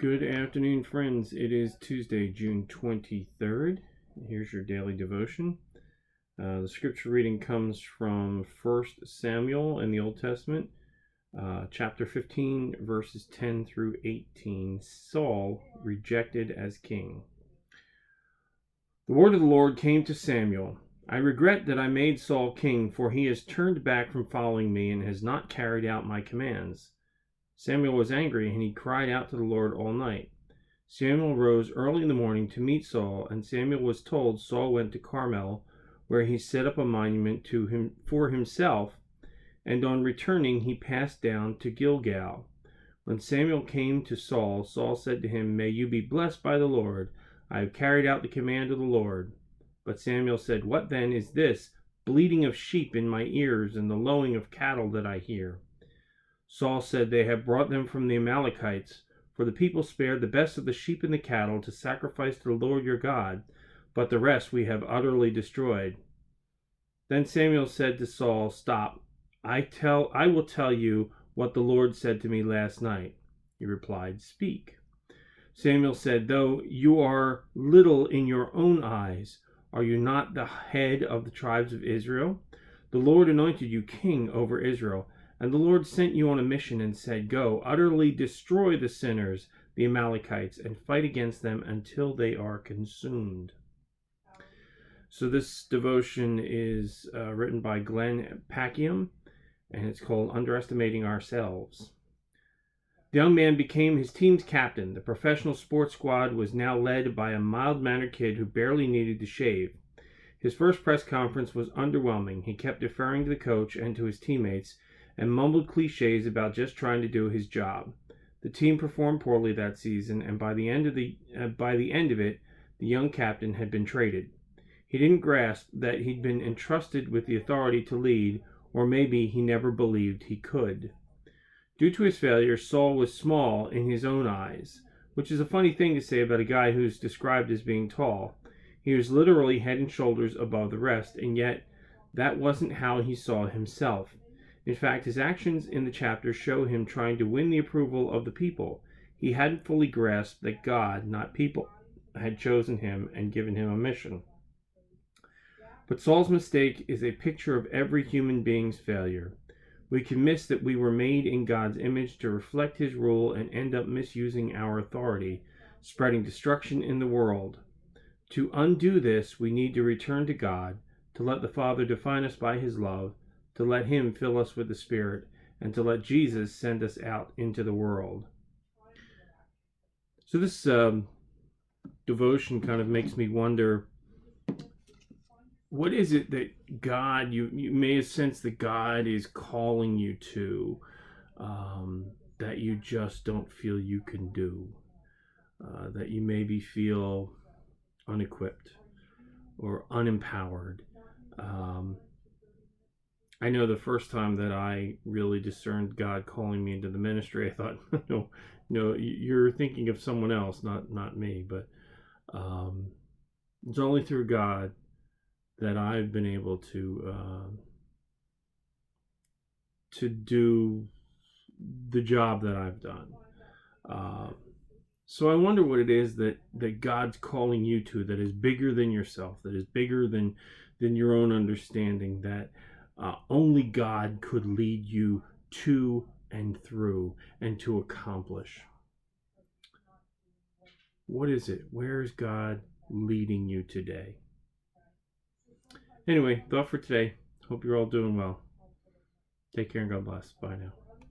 Good afternoon, friends. It is Tuesday, June 23rd. Here's your daily devotion. The scripture reading comes from 1 Samuel in the Old Testament, chapter 15, verses 10 through 18. Saul rejected as king. The word of the Lord came to Samuel. I regret that I made Saul king, for he has turned back from following me and has not carried out my commands. Samuel was angry, and he cried out to the Lord all night. Samuel rose early in the morning to meet Saul, and Samuel was told Saul went to Carmel, where he set up a monument to him for himself, and on returning he passed down to Gilgal. When Samuel came to Saul, Saul said to him, "May you be blessed by the Lord. I have carried out the command of the Lord." But Samuel said, "What then is this bleating of sheep in my ears and the lowing of cattle that I hear?" Saul said, "They have brought them from the Amalekites, for the people spared the best of the sheep and the cattle to sacrifice to the Lord your God, but the rest we have utterly destroyed." Then Samuel said to Saul, "Stop. I will tell you what the Lord said to me last night." He replied, "Speak." Samuel said, "Though you are little in your own eyes, are you not the head of the tribes of Israel? The Lord anointed you king over Israel. And the Lord sent you on a mission and said, 'Go, utterly destroy the sinners, the Amalekites, and fight against them until they are consumed.'" So this devotion is written by Glenn Packiam, and it's called Underestimating Ourselves. The young man became his team's captain. The professional sports squad was now led by a mild-mannered kid who barely needed to shave. His first press conference was underwhelming. He kept deferring to the coach and to his teammates, and mumbled cliches about just trying to do his job. The team performed poorly that season, and by the end of it, the young captain had been traded. He didn't grasp that he'd been entrusted with the authority to lead, or maybe he never believed he could. Due to his failure, Saul was small in his own eyes, which is a funny thing to say about a guy who's described as being tall. He was literally head and shoulders above the rest, and yet that wasn't how he saw himself. In fact, his actions in the chapter show him trying to win the approval of the people. He hadn't fully grasped that God, not people, had chosen him and given him a mission. But Saul's mistake is a picture of every human being's failure. We can miss that we were made in God's image to reflect his rule and end up misusing our authority, spreading destruction in the world. To undo this, we need to return to God, to let the Father define us by his love, to let him fill us with the Spirit, and to let Jesus send us out into the world. So this devotion kind of makes me wonder, what is it that God, you may have sensed that God is calling you to, that you just don't feel you can do, that you maybe feel unequipped or unempowered. I know the first time that I really discerned God calling me into the ministry, I thought, no, you're thinking of someone else, not me. But it's only through God that I've been able to do the job that I've done. So I wonder what it is that God's calling you to, that is bigger than yourself, that is bigger than your own understanding, that only God could lead you to and through and to accomplish. What is it? Where is God leading you today? Anyway, thought for today. Hope you're all doing well. Take care and God bless. Bye now.